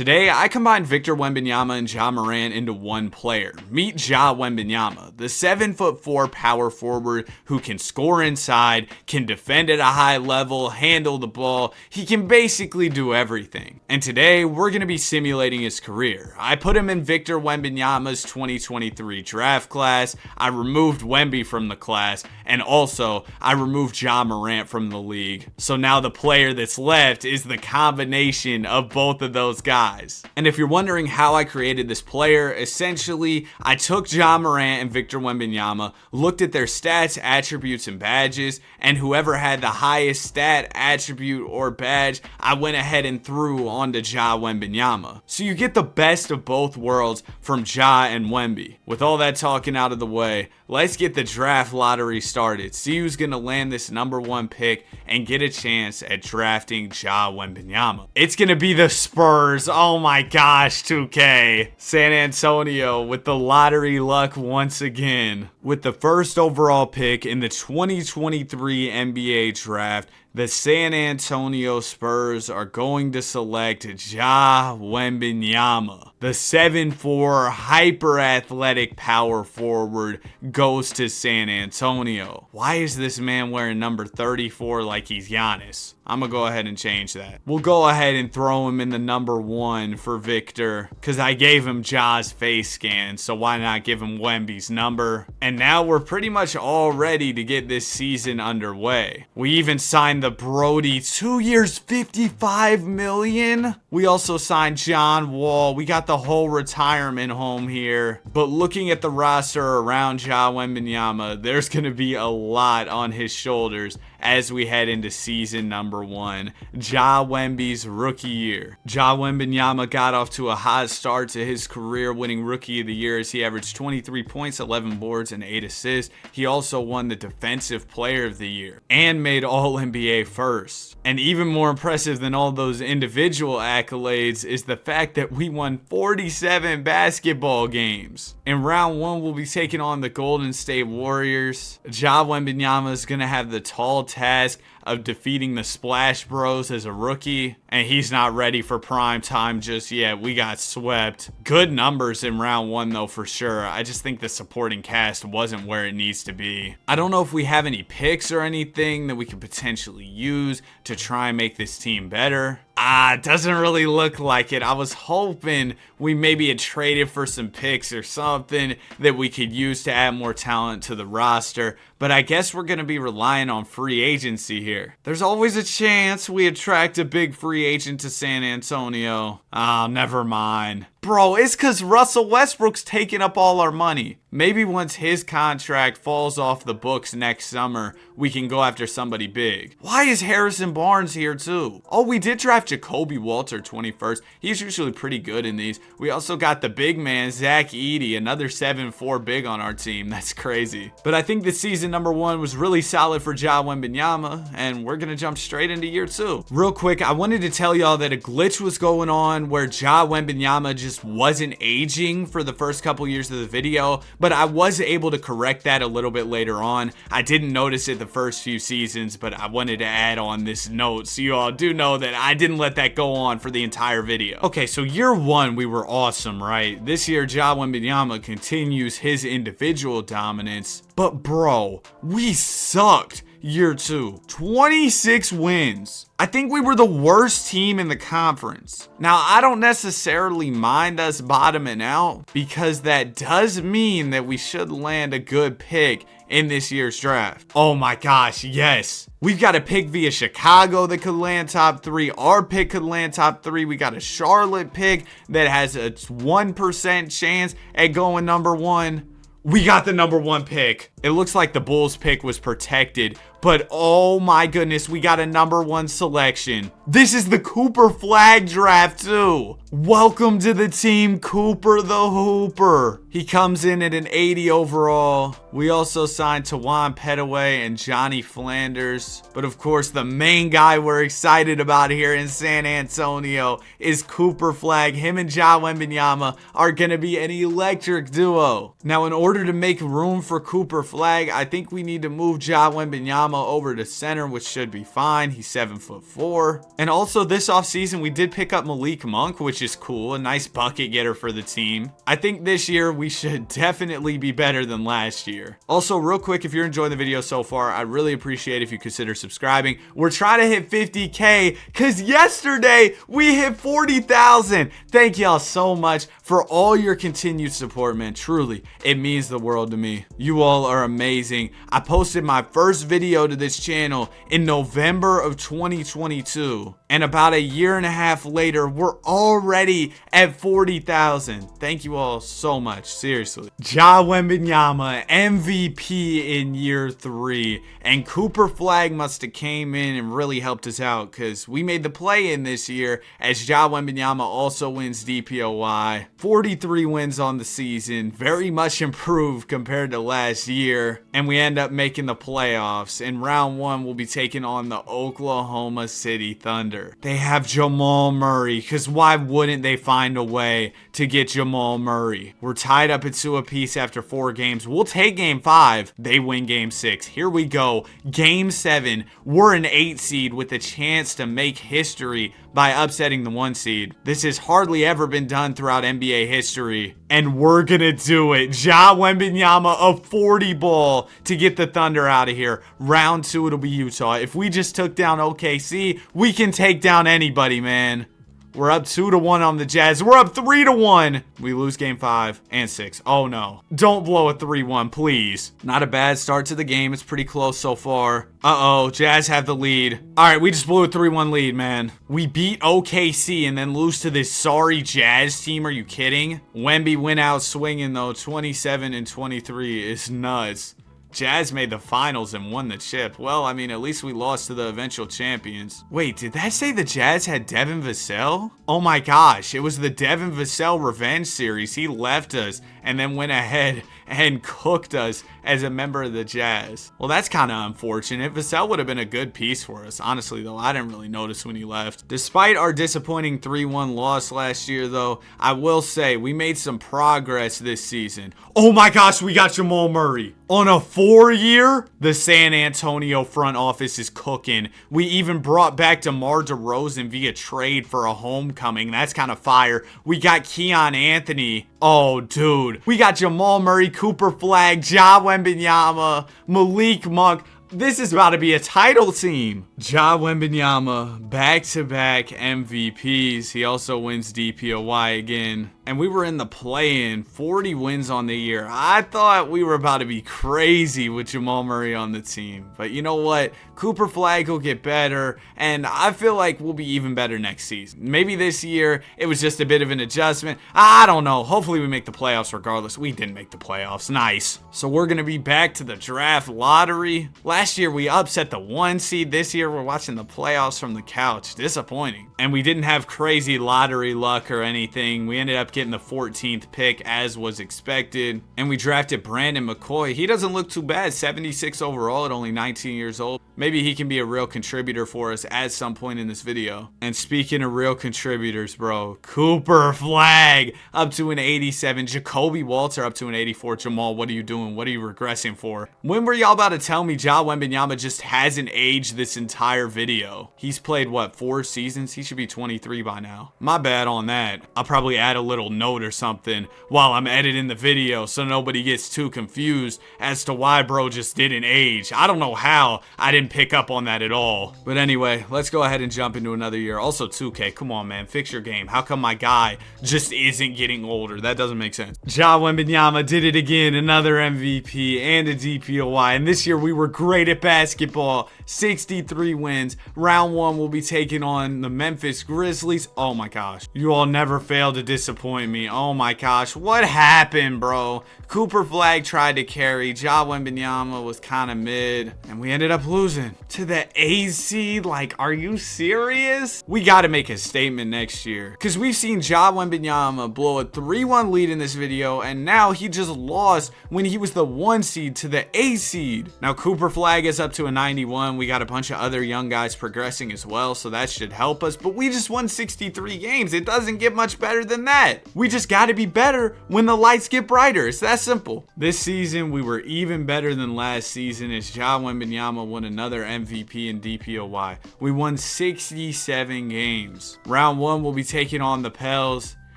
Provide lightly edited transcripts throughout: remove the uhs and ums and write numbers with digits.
Today, I combined Victor Wembanyama and Ja Morant into one player. Meet Ja Wembanyama, the 7'4" power forward who can score inside, can defend at a high level, handle the ball. He can basically do everything. And today, we're going to be simulating his career. I put him in Victor Wembanyama's 2023 draft class. I removed Wemby from the class. And also, I removed Ja Morant from the league. So now the player that's left is the combination of both of those guys. And if you're wondering how I created this player, essentially, I took Ja Morant and Victor Wembanyama, looked at their stats, attributes, and badges, and whoever had the highest stat, attribute, or badge, I went ahead and threw onto Ja Wembanyama. So you get the best of both worlds from Ja and Wemby. With all that talking out of the way, let's get the draft lottery started. See who's going to land this #1 pick and get a chance at drafting Ja Wembanyama. It's going to be the Spurs. Oh my gosh, 2K. San Antonio with the lottery luck once again. With the first overall pick in the 2023 NBA draft, the San Antonio Spurs are going to select Ja Wembanyama. The 7'4" hyper-athletic power forward goes to San Antonio. Why is this man wearing number 34 like he's Giannis? I'm going to go ahead and change that. We'll go ahead and throw him in the #1 for Victor because I gave him Ja's face scan, so why not give him Wemby's number? And now we're pretty much all ready to get this season underway. We even signed the Brody, 2 years, $55 million. We also signed John Wall. We got the whole retirement home here. But looking at the roster around Ja Wembanyama, there's going to be a lot on his shoulders as we head into season #1, Ja Wemby's rookie year. Ja Wembanyama got off to a hot start to his career, winning Rookie of the Year as he averaged 23 points, 11 boards, and 8 assists. He also won the Defensive Player of the Year and made All-NBA first. And even more impressive than all those individual accolades is the fact that we won 47 basketball games. In round 1, we'll be taking on the Golden State Warriors. Ja Wembanyama is going to have the tall task of defeating the Splash Bros as a rookie, and he's not ready for prime time just yet. We got swept. Good numbers in round 1 though, for sure. I just think the supporting cast wasn't where it needs to be. I don't know if we have any picks or anything that we could potentially use to try and make this team better. It doesn't really look like it. I was hoping we maybe had traded for some picks or something that we could use to add more talent to the roster, but I guess we're going to be relying on free agency here. There's always a chance we attract a big free agent to San Antonio. Never mind. Bro, it's because Russell Westbrook's taking up all our money. Maybe once his contract falls off the books next summer, we can go after somebody big. Why is Harrison Barnes here too? Oh, we did draft Jacoby Walter 21st. He's usually pretty good in these. We also got the big man, Zach Edey, another 7'4" big on our team. That's crazy. But I think the season #1 was really solid for Ja Wembanyama, and we're going to jump straight into year 2. Real quick, I wanted to tell y'all that a glitch was going on where Ja Wembanyama just wasn't aging for the first couple years of the video, but I was able to correct that a little bit later on. I didn't notice it the first few seasons, but I wanted to add on this note so you all do know that I didn't let that go on for the entire video. Okay, so year 1 we were awesome, right? This year Ja Wembanyama continues his individual dominance, but bro, we sucked. Year 2, 26 wins. I think we were the worst team in the conference. Now, I don't necessarily mind us bottoming out because that does mean that we should land a good pick in this year's draft. Oh my gosh, yes. We've got a pick via Chicago that could land top 3. Our pick could land top 3. We got a Charlotte pick that has a 1% chance at going #1. We got the #1 pick. It looks like the Bulls pick was protected, but oh my goodness, we got a #1 selection. This is the Cooper Flag draft too. Welcome to the team, Cooper the Hooper. He comes in at an 80 overall. We also signed Tawan Petaway and Johnny Flanders. But of course, the main guy we're excited about here in San Antonio is Cooper Flag. Him and Ja Wembanyama are going to be an electric duo. Now, in order to make room for Cooper Flag, I think we need to move Ja Wembanyama Wembanyama over to center, which should be fine. He's 7'4". And also this offseason, we did pick up Malik Monk, which is cool. A nice bucket getter for the team. I think this year we should definitely be better than last year. Also, real quick, if you're enjoying the video so far, I'd really appreciate if you consider subscribing. We're trying to hit 50K because yesterday we hit 40,000. Thank y'all so much for all your continued support, man. Truly, it means the world to me. You all are amazing. I posted my first video to this channel in November of 2022. And about a year and a half later, we're already at 40,000. Thank you all so much. Seriously. Ja Wembanyama, MVP in year 3. And Cooper Flag must have came in and really helped us out because we made the play-in this year as Ja Wembanyama also wins DPOY. 43 wins on the season. Very much improved compared to last year. And we end up making the playoffs. In round 1, we'll be taking on the Oklahoma City Thunder. They have Jamal Murray, because why wouldn't they find a way to get Jamal Murray? We're tied up at 2 apiece after 4 games. We'll take game 5. They win game 6. Here we go. Game 7. We're an 8 seed with a chance to make history by upsetting the 1 seed. This has hardly ever been done throughout NBA history. And we're gonna do it. Ja Wembanyama, a 40 ball to get the Thunder out of here. Round 2, it'll be Utah. If we just took down OKC, we can take down anybody, man. We're up 2-1 on the Jazz. We're up 3-1. We lose game 5 and 6. Oh no. Don't blow a 3-1, please. Not a bad start to the game. It's pretty close so far. Uh-oh. Jazz have the lead. Alright, we just blew a 3-1 lead, man. We beat OKC and then lose to this sorry Jazz team. Are you kidding? Wemby went out swinging though. 27-23 is nuts. Jazz made the finals and won the chip. Well, I mean, at least we lost to the eventual champions. Wait, did that say the Jazz had Devin Vassell? Oh my gosh, it was the Devin Vassell revenge series. He left us and then went ahead and cooked us as a member of the Jazz. Well, that's kind of unfortunate. Vassell would have been a good piece for us. Honestly, though, I didn't really notice when he left. Despite our disappointing 3-1 loss last year, though, I will say we made some progress this season. Oh my gosh, we got Jamal Murray. On a 4-year, the San Antonio front office is cooking. We even brought back DeMar DeRozan via trade for a homecoming. That's kind of fire. We got Keon Anthony. Oh, dude. We got Jamal Murray, Cooper Flag, Ja Wembanyama, Malik Monk. This is about to be a title team. Ja Wembanyama, back-to-back MVPs. He also wins DPOY again. And we were in the play-in, 40 wins on the year. I thought we were about to be crazy with Jamal Murray on the team. But you know what? Cooper Flag will get better, and I feel like we'll be even better next season. Maybe this year, it was just a bit of an adjustment. I don't know. Hopefully we make the playoffs regardless. We didn't make the playoffs. Nice. So we're going to be back to the draft lottery. Last year, we upset the 1 seed. This year, we're watching the playoffs from the couch. Disappointing. And we didn't have crazy lottery luck or anything. We ended up getting the 14th pick as was expected. And we drafted Brandon McCoy. He doesn't look too bad. 76 overall at only 19 years old. Maybe he can be a real contributor for us at some point in this video. And speaking of real contributors, bro, Cooper Flag up to an 87. Jacoby Walter up to an 84. Jamal, what are you doing? What are you regressing for? When were y'all about to tell me Ja Wembanyama just hasn't aged this entire video? He's played, what, 4 seasons? He should be 23 by now. My bad on that. I'll probably add a little note or something while I'm editing the video so nobody gets too confused as to why bro just didn't age. I don't know how I didn't pick up on that at all. But anyway, let's go ahead and jump into another year. Also 2K, come on man, fix your game. How come my guy just isn't getting older? That doesn't make sense. Ja Wembanyama did it again, another MVP and a DPOY. And this year we were great at basketball. 63 wins. Round 1 we'll be taking on the Memphis Grizzlies. Oh my gosh. You all never fail to disappoint me. Oh my gosh. What happened, bro? Cooper Flag tried to carry. Ja Wembanyama was kind of mid. And we ended up losing. losing to the AC. Like, are you serious? We got to make a statement next year, because we've seen Ja Wembenyama blow a 3-1 lead in this video, and now he just lost when he was the 1 seed to the A seed. Now Cooper Flag is up to a 91. We got a bunch of other young guys progressing as well, so that should help us, but we just won 63 games. It doesn't get much better than that. We just got to be better when the lights get brighter. It's that simple. This season we were even better than last season as Ja Wembenyama won another MVP in DPOY. We won 67 games. Round 1 we'll be taking on the Pels.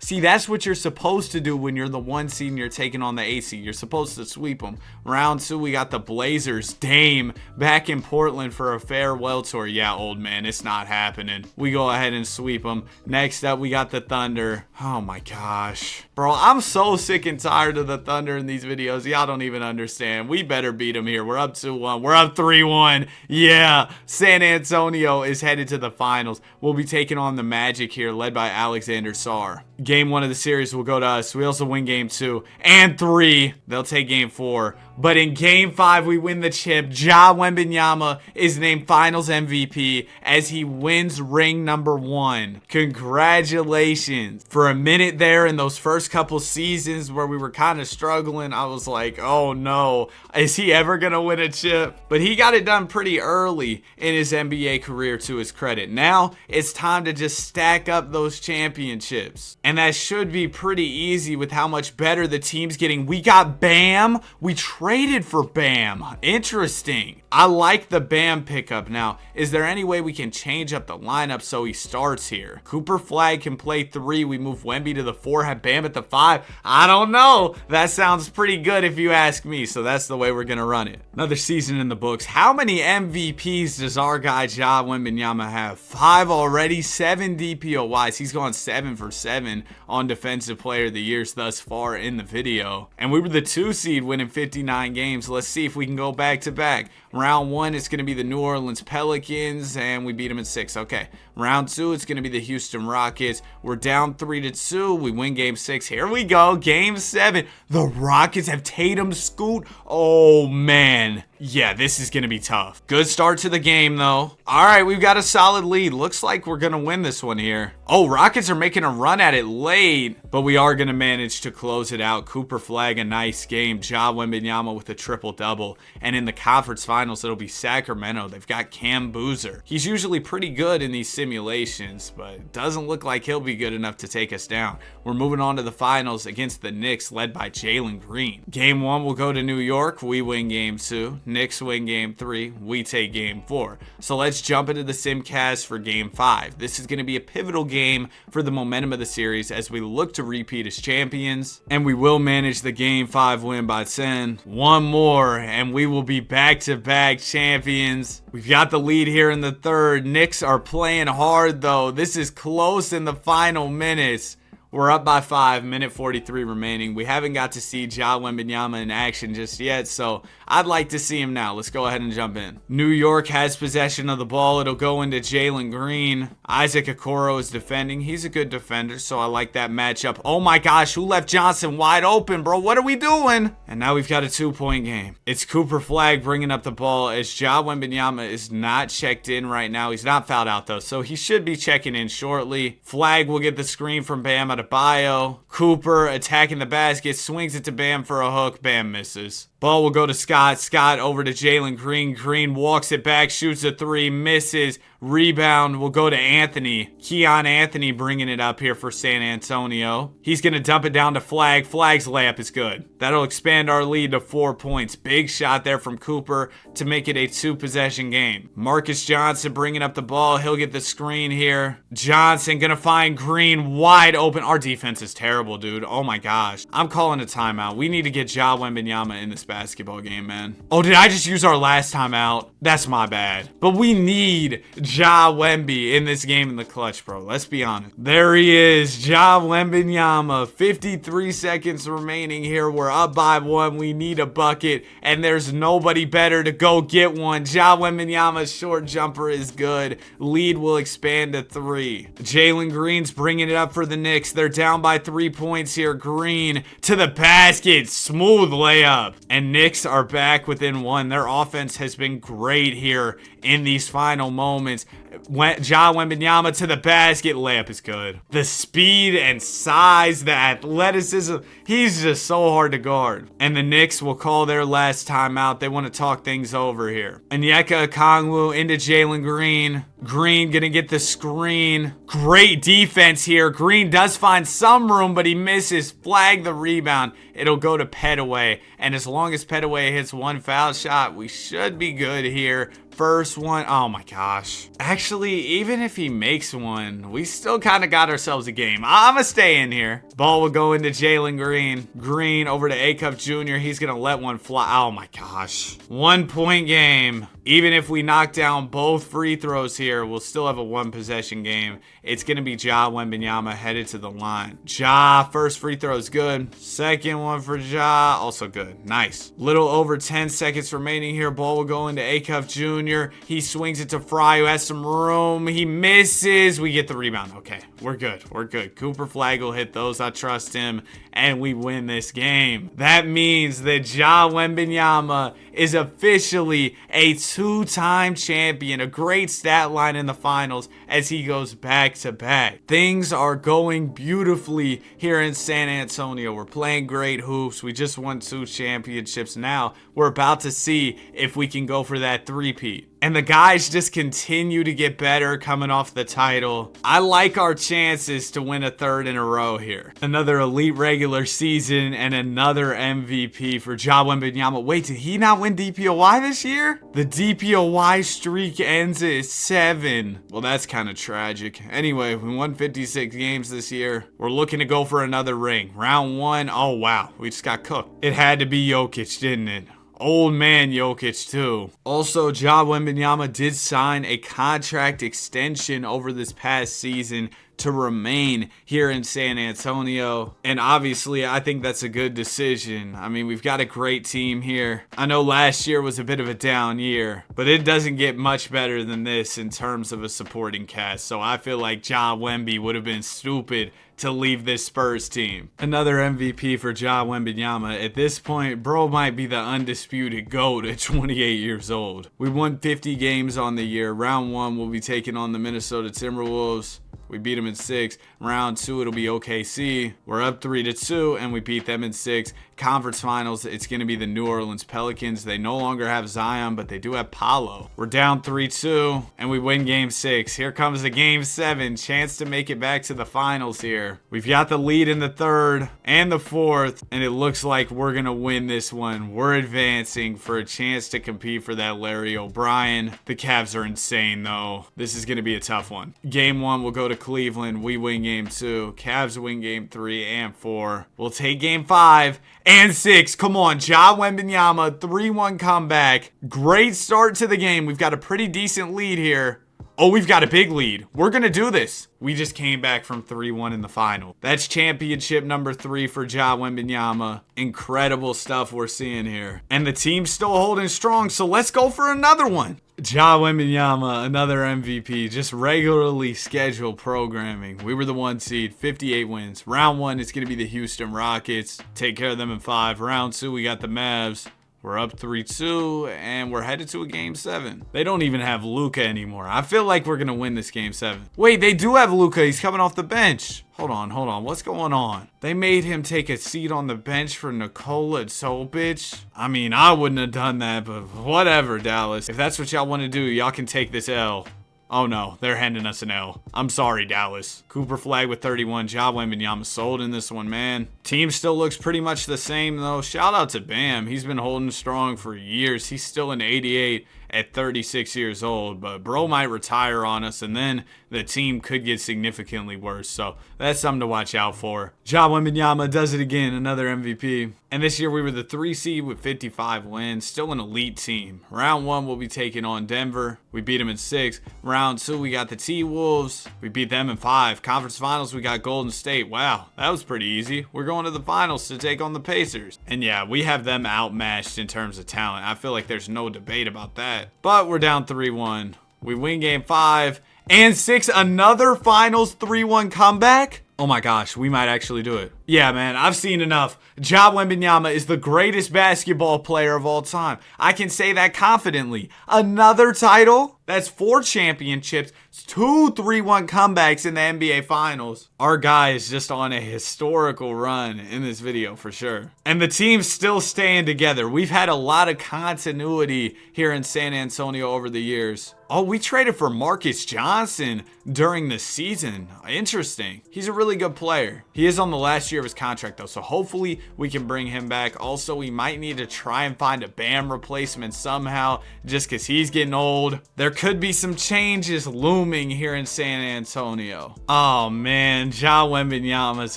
See, that's what you're supposed to do when you're the 1 seed and you're taking on the 8 seed. You're supposed to sweep them. Round 2, we got the Blazers. Dame back in Portland for a farewell tour. Yeah, old man, it's not happening. We go ahead and sweep them. Next up, we got the Thunder. Oh my gosh. Bro, I'm so sick and tired of the Thunder in these videos. Y'all don't even understand. We better beat them here. We're up 2-1. We're up 3-1. Yeah. San Antonio is headed to the finals. We'll be taking on the Magic here, led by Alexander Sarr. Game 1 of the series will go to us. We also win game 2 and 3. They'll take game 4. But in game 5, we win the chip. Ja Wembenyama is named Finals MVP as he wins ring number 1. Congratulations. For a minute there in those first couple seasons where we were kind of struggling, I was like, oh no, is he ever going to win a chip? But he got it done pretty early in his NBA career, to his credit. Now it's time to just stack up those championships. And that should be pretty easy with how much better the team's getting. We got Bam. We traded for Bam. Interesting. I like the Bam pickup. Now, is there any way we can change up the lineup so he starts here? Cooper Flag can play 3. We move Wemby to the 4, have Bam at the 5. I don't know. That sounds pretty good if you ask me. So that's the way we're going to run it. Another season in the books. How many MVPs does our guy Ja Wembenyama have? 5 already. 7 DPOYs. He's gone 7 for 7 on Defensive Player of the Years thus far in the video. And we were the 2 seed winning 59 games. Let's see if we can go back to back. Round 1, it's going to be the New Orleans Pelicans, and we beat them in 6. Okay. Round 2, it's going to be the Houston Rockets. We're down 3-2. We win game 6. Here we go. Game 7. The Rockets have Tatum, Scoot. Oh, man. Yeah, this is going to be tough. Good start to the game, though. All right, we've got a solid lead. Looks like we're going to win this one here. Oh, Rockets are making a run at it late, but we are going to manage to close it out. Cooper Flag, a nice game. Ja Wembenyama with a triple-double. And in the conference finals, it'll be Sacramento. They've got Cam Boozer. He's usually pretty good in these simulations, but it doesn't look like he'll be good enough to take us down. We're moving on to the finals against the Knicks, led by Jalen Green. Game 1 will go to New York. We win game 2. Knicks win game 3. We take game 4. So let's jump into the Simcast for game 5. This is going to be a pivotal game for the momentum of the series as we look to repeat as champions. And we will manage the game 5 win by 10. One more and we will be back-to-back champions. We've got the lead here in the 3rd. Knicks are playing hard though. This is close in the final minutes. We're up by 5, minute 43 remaining. We haven't got to see Ja Wembenyama in action just yet, so I'd like to see him now. Let's go ahead and jump in. New York has possession of the ball. It'll go into Jalen Green. Isaac Okoro is defending. He's a good defender, so I like that matchup. Oh my gosh, who left Johnson wide open, bro? What are we doing? And now we've got a 2-point game. It's Cooper Flag bringing up the ball as Ja Wembenyama is not checked in right now. He's not fouled out, though, so he should be checking in shortly. Flag will get the screen from Bam out of Bio. Cooper attacking the basket, swings it to Bam for a hook. Bam misses. Ball will go to Scott. Scott over to Jalen Green. Green walks it back, shoots a 3, misses. Rebound will go to Anthony. Keon Anthony bringing it up here for San Antonio. He's going to dump it down to Flag. Flag's layup is good. That'll expand our lead to 4 points. Big shot there from Cooper to make it a 2-possession game. Marcus Johnson bringing up the ball. He'll get the screen here. Johnson going to find Green wide open. Our defense is terrible, dude. Oh my gosh. I'm calling a timeout. We need to get Ja Wembenyama in this basketball game, man. Oh, did I just use our last timeout? That's my bad. But we need Ja Wemby in this game in the clutch, bro. Let's be honest. There he is. Ja Wembenyama. 53 seconds remaining here. We're up by 1. We need a bucket. And there's nobody better to go get one. Ja Wembenyama's short jumper is good. Lead will expand to 3. Jalen Green's bringing it up for the Knicks. They're down by 3 points here. Green to the basket. Smooth layup. And And Knicks are back within one. Their offense has been great here in these final moments. Ja Wembenyama to the basket. Layup is good. The speed and size, the athleticism, he's just so hard to guard. And the Knicks will call their last timeout. They want to talk things over here. Onyeka Okongwu into Jalen Green. Green gonna get the screen. Great defense here. Green does find some room, but he misses. Flag the rebound. It'll go to Petaway. And as long as Petaway hits one foul shot, we should be good here. First one. Oh my gosh. Actually, even if he makes one, we still kind of got ourselves a game. I'm going to stay in here. Ball will go into Jalen Green. Green over to Acuff Jr. He's going to let one fly. Oh my gosh. 1 point game. Even if we knock down both free throws here, we'll still have a one possession game. It's going to be Ja Wembenyama headed to the line. Ja, first free throw is good. Second one for Ja, also good. Nice. Little over 10 seconds remaining here. Ball will go into Acuff Jr. He swings it to Fry, who has some room. He misses. We get the rebound. Okay, we're good. We're good. Cooper Flag will hit those. I trust him. And we win this game. That means that Ja Wembenyama is officially a two-time champion. A great stat line in the finals as he goes back-to-back. Things are going beautifully here in San Antonio. We're playing great hoops. We just won 2 championships. Now we're about to see if we can go for that three-peat. And the guys just continue to get better coming off the title. I like our chances to win a third in a row here. Another elite regular season and another MVP for Ja Wembenyama. Wait, did he not win DPOY this year? The DPOY streak ends at 7. Well, that's kind of tragic. Anyway, we won 56 games this year. We're looking to go for another ring. Round 1. Oh, wow. We just got cooked. It had to be Jokic, didn't it? Old man Jokic too. Also, Ja Wembenyama did sign a contract extension over this past season to remain here in San Antonio. And obviously, I think that's a good decision. I mean, we've got a great team here. I know last year was a bit of a down year, but it doesn't get much better than this in terms of a supporting cast. So I feel like Ja Wemby would have been stupid to leave this Spurs team. Another MVP for Ja Wembenyama. At this point, bro might be the undisputed GOAT at 28 years old. We won 50 games on the year. Round 1, we'll be taking on the Minnesota Timberwolves. We beat them in 6. Round 2, it'll be OKC. We're up 3-2, and we beat them in 6. Conference finals, it's going to be the New Orleans Pelicans. They no longer have Zion, but they do have Paolo. We're down 3-2, and we win game 6. Here comes the game 7. Chance to make it back to the finals here. We've got the lead in the 3rd and the 4th, and it looks like we're going to win this one. We're advancing for a chance to compete for that Larry O'Brien. The Cavs are insane, though. This is going to be a tough one. Game 1 will go to Cleveland. We win game 2. Cavs win game 3 and 4. We'll take game 5 and 6. Come on, Ja Wembenyama, 3-1 comeback. Great start to the game. We've got a pretty decent lead here. Oh, we've got a big lead. We're going to do this. We just came back from 3-1 in the final. That's championship number 3 for Ja Wembenyama. Incredible stuff we're seeing here. And the team's still holding strong, so let's go for another one. Ja Wembenyama, another MVP, just regularly scheduled programming. We were the 1 seed, 58 wins. Round 1, it's going to be the Houston Rockets. Take care of them in 5. Round 2, we got the Mavs. We're up 3-2, and we're headed to a game 7. They don't even have Luka anymore. I feel like we're going to win this game 7. Wait, they do have Luka. He's coming off the bench. Hold on. What's going on? They made him take a seat on the bench for Nikola Jokic. I mean, I wouldn't have done that, but whatever, Dallas. If that's what y'all want to do, y'all can take this L. Oh no, they're handing us an L. I'm sorry, Dallas. Cooper Flag with 31. Ja Wembenyama sold in this one, man. Team still looks pretty much the same, though. Shout out to Bam. He's been holding strong for years. He's still an 88 at 36 years old, but bro might retire on us, and then the team could get significantly worse. So that's something to watch out for. Ja Wembenyama does it again, another MVP. And this year we were the 3 seed with 55 wins, still an elite team. Round 1 we'll be taking on Denver. We beat them in 6. Round 2 we got the T-Wolves. We beat them in 5. Conference finals we got Golden State. Wow, that was pretty easy. We're going to the finals to take on the Pacers. And yeah, we have them outmatched in terms of talent. I feel like there's no debate about that. But we're down 3-1. We win game 5 and 6. Another finals 3-1 comeback. Oh my gosh, we might actually do it. Yeah, man, I've seen enough. Ja Wembenyama is the greatest basketball player of all time. I can say that confidently. Another title? That's 4 championships, 2 3-1 comebacks in the NBA Finals. Our guy is just on a historical run in this video for sure. And the team's still staying together. We've had a lot of continuity here in San Antonio over the years. Oh, we traded for Marcus Johnson during the season. Interesting. He's a really good player. He is on the last year of his contract though, so hopefully we can bring him back. Also, we might need to try and find a Bam replacement somehow just because he's getting old. There could be some changes looming here in San Antonio. Oh man, Ja Wembenyama's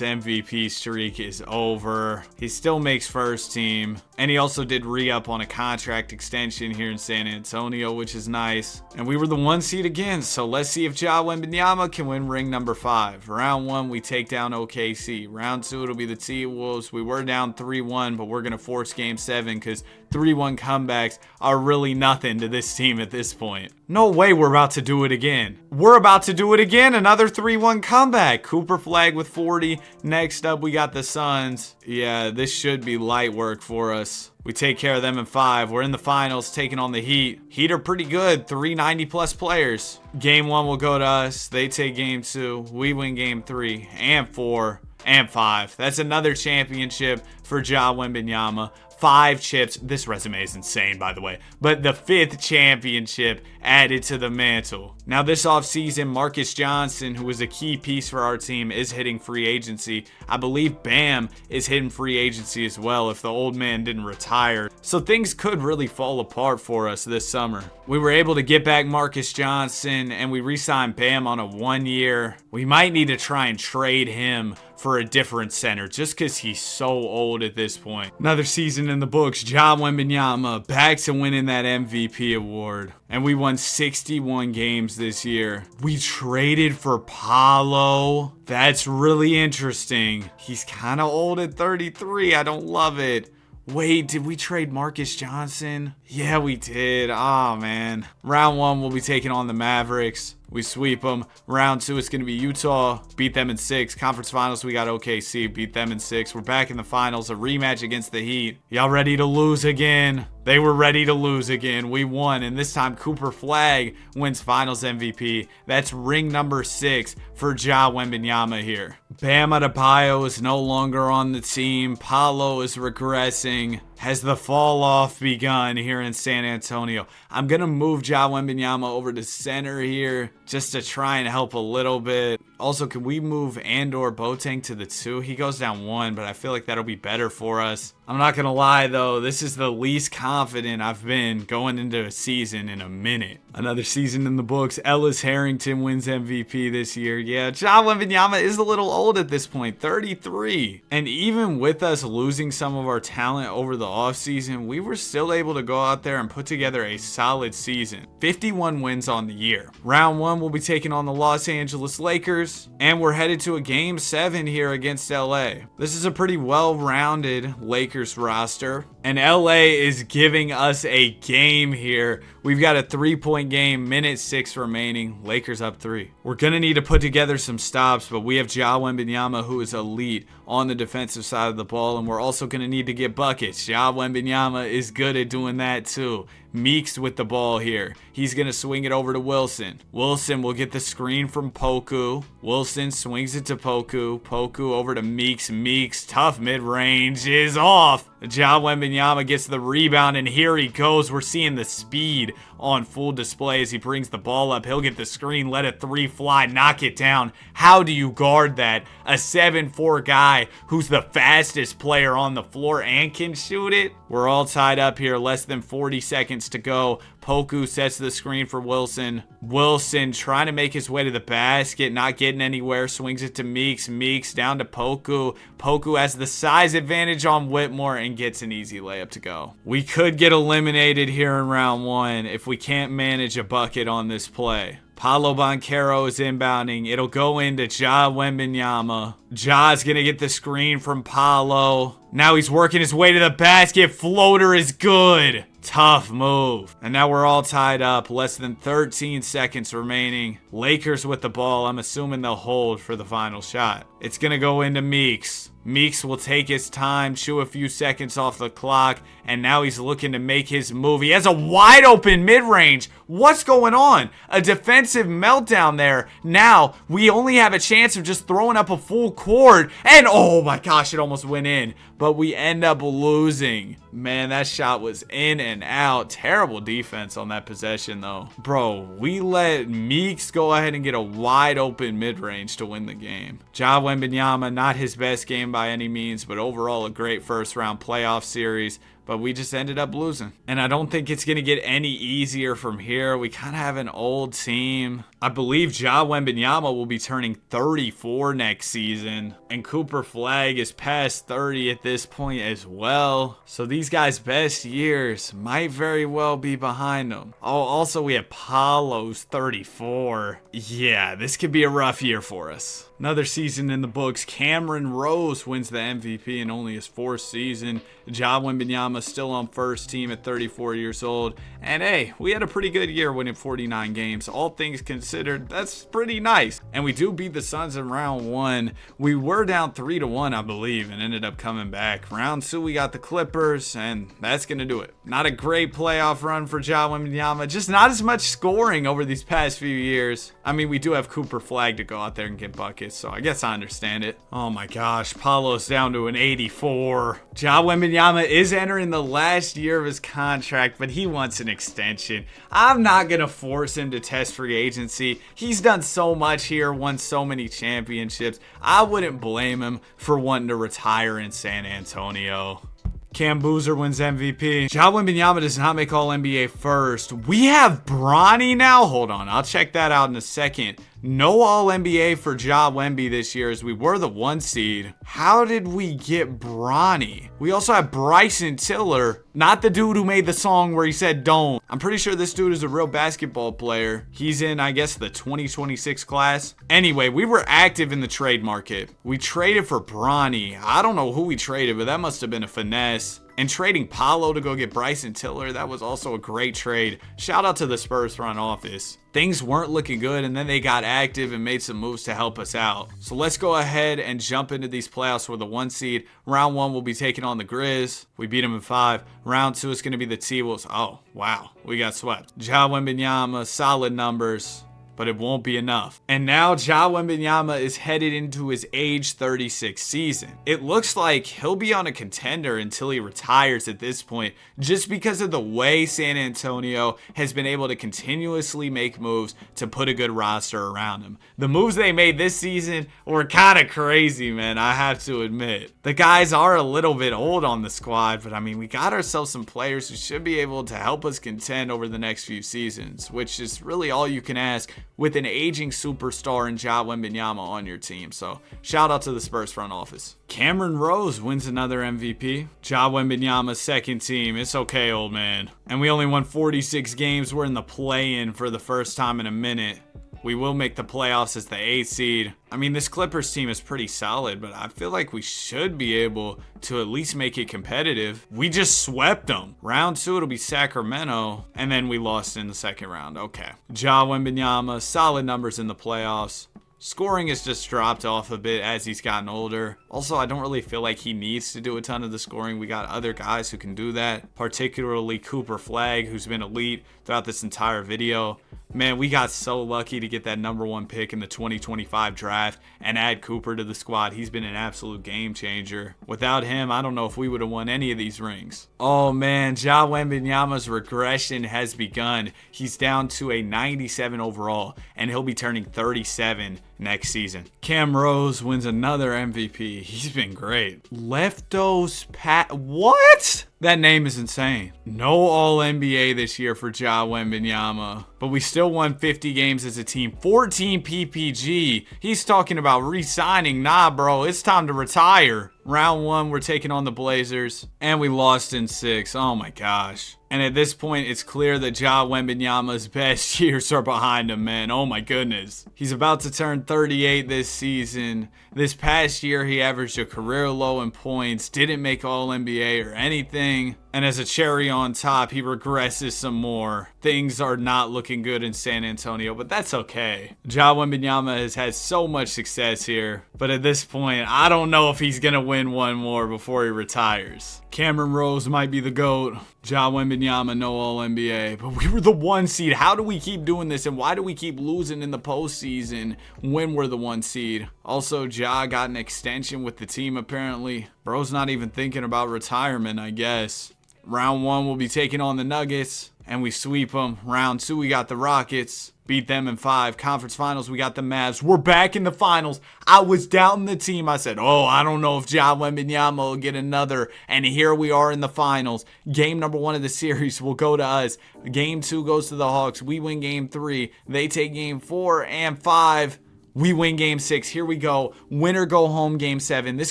MVP streak is over. He still makes first team. And he also did re-up on a contract extension here in San Antonio, which is nice. And we were the 1 seed again, so let's see if Ja Wembenyama can win ring number 5. Round 1, we take down OKC. Round 2, it'll be the T-Wolves. We were down 3-1, but we're going to force game 7 because 3-1 comebacks are really nothing to this team at this point. No way we're about to do it again. We're about to do it again. Another 3-1 comeback. Cooper Flag with 40. Next up, we got the Suns. Yeah, this should be light work for us. We take care of them in 5. We're in the finals taking on the Heat. Heat are pretty good. 390 plus players. Game 1 will go to us. They take game 2. We win game 3 and 4 and 5. That's another championship for Ja Wembenyama. 5 chips. This resume is insane, by the way. But the 5th championship added to the mantle. Now this offseason, Marcus Johnson, who was a key piece for our team, is hitting free agency. I believe Bam is hitting free agency as well if the old man didn't retire. So things could really fall apart for us this summer. We were able to get back Marcus Johnson and we re-signed Bam on a 1 year. We might need to try and trade him for a different center just because he's so old at this point. Another season in the books. Ja Wembenyama back to winning that MVP award. And we won 61 games this year. We traded for Paolo. That's really interesting. He's kind of old at 33. I don't love it. Wait, did we trade Marcus Johnson? Yeah, we did. Oh, man. Round 1, we'll be taking on the Mavericks. We sweep them. Round 2, it's going to be Utah. Beat them in 6. Conference finals, we got OKC. Beat them in 6. We're back in the finals. A rematch against the Heat. Y'all ready to lose again? They were ready to lose again. We won. And this time, Cooper Flag wins finals MVP. That's ring number 6 for Ja Wembenyama here. Bam Adebayo is no longer on the team. Paolo is regressing. Has the fall off begun here in San Antonio? I'm going to move Ja Wembenyama over to center here just to try and help a little bit. Also, can we move Andor Boateng to the 2? He goes down 1, but I feel like that'll be better for us. I'm not going to lie, though. This is the least confident I've been going into a season in a minute. Another season in the books. Ellis Harrington wins MVP this year. Yeah, Ja Wembenyama is a little old at this point, 33. And even with us losing some of our talent over the offseason, we were still able to go out there and put together a solid season. 51 wins on the year. Round 1, we'll be taking on the Los Angeles Lakers. And we're headed to a game 7 here against LA. This is a pretty well-rounded Lakers roster. And LA is giving us a game here. We've got a 3-point game, minute 6 remaining. Lakers up 3. We're going to need to put together some stops, but we have Ja Wembenyama, who is elite on the defensive side of the ball, and we're also going to need to get buckets. Ja Wembenyama is good at doing that too. Meeks with the ball here. He's going to swing it over to Wilson. Wilson will get the screen from Poku. Wilson swings it to Poku. Poku over to Meeks. Meeks, tough mid-range, is off. Ja Wembenyama gets the rebound, and here he goes. We're seeing the speed on full display as he brings the ball up. He'll get the screen, let a 3 fly, knock it down. How do you guard that? A 7'4" guy who's the fastest player on the floor and can shoot it? We're all tied up here, less than 40 seconds to go. Poku sets the screen for Wilson. Wilson trying to make his way to the basket, not getting anywhere. Swings it to Meeks. Meeks down to Poku. Poku has the size advantage on Whitmore and gets an easy layup to go. We could get eliminated here in round 1 if we can't manage a bucket on this play. Paolo Banchero is inbounding. It'll go into Ja Wembenyama. Ja's going to get the screen from Paolo. Now he's working his way to the basket. Floater is good. Tough move. And now we're all tied up. Less than 13 seconds remaining. Lakers with the ball. I'm assuming they'll hold for the final shot. It's going to go into Meeks. Meeks will take his time, chew a few seconds off the clock, and now he's looking to make his move. He has a wide open mid-range. What's going on? A defensive meltdown there. Now, we only have a chance of just throwing up a full court, and oh my gosh, it almost went in, but we end up losing. Man, that shot was in and out. Terrible defense on that possession, though. Bro, we let Meeks go ahead and get a wide open mid-range to win the game. Ja Wembenyama, not his best game by any means, but overall a great first round playoff series. But we just ended up losing. And I don't think it's going to get any easier from here. We kind of have an old team. I believe Ja Wembenyama will be turning 34 next season. And Cooper Flag is past 30 at this point as well. So these guys' best years might very well be behind them. Oh, also we have Paulo's 34. Yeah, this could be a rough year for us. Another season in the books. Cameron Rose wins the MVP in only his 4th season. Ja Wembenyama still on first team at 34 years old. And hey, we had a pretty good year winning 49 games. All things considered, that's pretty nice. And we do beat the Suns in round 1. We were down 3-1, I believe, and ended up coming back. Round 2, we got the Clippers, and that's going to do it. Not a great playoff run for Ja Wembenyama. Just not as much scoring over these past few years. I mean, we do have Cooper Flag to go out there and get buckets, so I guess I understand it. Oh my gosh, Paulo's down to an 84. Ja Wembenyama is entering the last year of his contract, but he wants an extension. I'm not going to force him to test free agency. He's done so much here, won so many championships. I wouldn't blame him for wanting to retire in San Antonio. Cam Boozer wins MVP. Ja Wembenyama does not make All-NBA first. We have Bronny now? Hold on, I'll check that out in a second. No All-NBA for Ja Wemby this year as we were the 1 seed. How did we get Bronny? We also have Bryson Tiller, not the dude who made the song where he said don't. I'm pretty sure this dude is a real basketball player. He's in, I guess, the 2026 class. Anyway, we were active in the trade market. We traded for Bronny. I don't know who we traded, but that must have been a finesse. And trading Paolo to go get Bryson Tiller, that was also a great trade. Shout out to the Spurs front office. Things weren't looking good, and then they got active and made some moves to help us out. So let's go ahead and jump into these playoffs with the 1 seed. Round 1 will be taking on the Grizz. We beat them in 5. Round 2 is going to be the T-Wolves. Oh, wow. We got swept. Ja Wembenyama, solid numbers, but it won't be enough. And now Ja Wembenyama is headed into his age 36 season. It looks like he'll be on a contender until he retires at this point, just because of the way San Antonio has been able to continuously make moves to put a good roster around him. The moves they made this season were kind of crazy, man, I have to admit. The guys are a little bit old on the squad, but I mean, we got ourselves some players who should be able to help us contend over the next few seasons, which is really all you can ask with an aging superstar in Ja Wembenyama on your team. So shout out to the Spurs front office. Cameron Rose wins another MVP. Ja Wembenyama's second team. It's okay, old man. And we only won 46 games. We're in the play-in for the first time in a minute. We will make the playoffs as the 8th seed. I mean, this Clippers team is pretty solid, but I feel like we should be able to at least make it competitive. We just swept them. Round 2, it'll be Sacramento, and then we lost in the second round. Okay. Ja Wembenyama, solid numbers in the playoffs. Scoring has just dropped off a bit as he's gotten older. Also, I don't really feel like he needs to do a ton of the scoring. We got other guys who can do that, particularly Cooper Flag, who's been elite throughout this entire video. Man, we got so lucky to get that number 1 pick in the 2025 draft and add Cooper to the squad. He's been an absolute game changer. Without him, I don't know if we would have won any of these rings. Oh man, Ja Wembenyama's regression has begun. He's down to a 97 overall, and he'll be turning 37 next season. Cam Rose wins another MVP. He's been great. Leftos Pat. What? That name is insane. No All-NBA this year for Ja Wembenyama, but we still won 50 games as a team. 14 PPG. He's talking about re-signing. Nah, bro, it's time to retire. Round 1, we're taking on the Blazers, and we lost in 6. Oh my gosh. And at this point, it's clear that Ja Wembenyama's best years are behind him, man. Oh my goodness. He's about to turn 38 this season. This past year, he averaged a career low in points, didn't make All-NBA or anything. And as a cherry on top, he regresses some more. Things are not looking good in San Antonio, but that's okay. Ja Wembenyama has had so much success here, but at this point, I don't know if he's gonna win one more before he retires. Cameron Rose might be the GOAT. Ja Wembenyama, no All-NBA, but we were the 1 seed. How do we keep doing this, and why do we keep losing in the postseason when we're the 1 seed? Also, Ja got an extension with the team apparently. Bro's not even thinking about retirement, I guess. Round 1, we'll be taking on the Nuggets, and we sweep them. Round 2, we got the Rockets. Beat them in 5. Conference finals, we got the Mavs. We're back in the finals. I was doubting the team. I said, oh, I don't know if Ja Wembenyama will get another. And here we are in the finals. Game number 1 of the series will go to us. Game 2 goes to the Hawks. We win game 3. They take game 4 and 5. We win game 6. Here we go. Winner go home game 7. This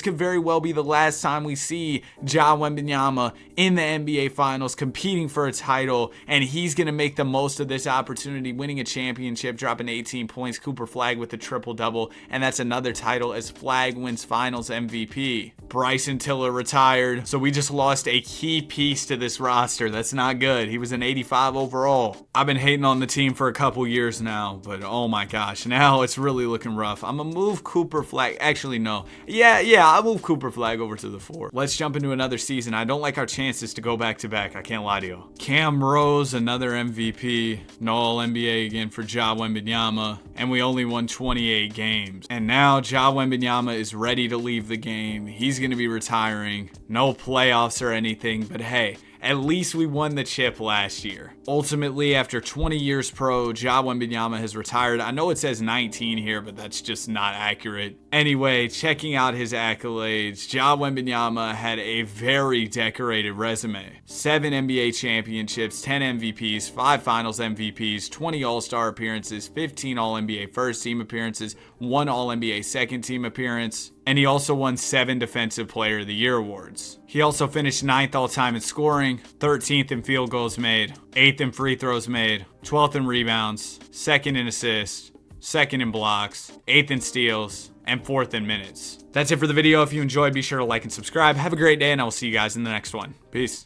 could very well be the last time we see Ja Wembenyama in the NBA Finals competing for a title. And he's going to make the most of this opportunity, winning a championship, dropping 18 points. Cooper Flagg with a triple-double. And that's another title as Flagg wins Finals MVP. Bryson Tiller retired. So we just lost a key piece to this roster. That's not good. He was an 85 overall. I've been hating on the team for a couple years now. But oh my gosh, now it's really looking rough. I'm gonna move Cooper Flagg. Actually, no. Yeah, I'll move Cooper Flagg over to the 4. Let's jump into another season. I don't like our chances to go back to back. I can't lie to you. Cam Rose, another MVP. No All-NBA again for Ja Wembenyama. And we only won 28 games. And now Ja Wembenyama is ready to leave the game. He's gonna be retiring. No playoffs or anything, but hey, at least we won the chip last year. Ultimately, after 20 years pro, Ja Wembenyama has retired. I know it says 19 here, but that's just not accurate. Anyway, checking out his accolades, Ja Wembenyama had a very decorated resume. 7 NBA championships, 10 MVPs, 5 Finals MVPs, 20 All-Star appearances, 15 All-NBA first team appearances, 1 All-NBA second team appearance, and he also won 7 Defensive Player of the Year awards. He also finished 9th all-time in scoring, 13th in field goals made, 8th in free throws made, 12th in rebounds, 2nd in assists, 2nd in blocks, 8th in steals, and 4th in minutes. That's it for the video. If you enjoyed, be sure to like and subscribe. Have a great day, and I will see you guys in the next one. Peace.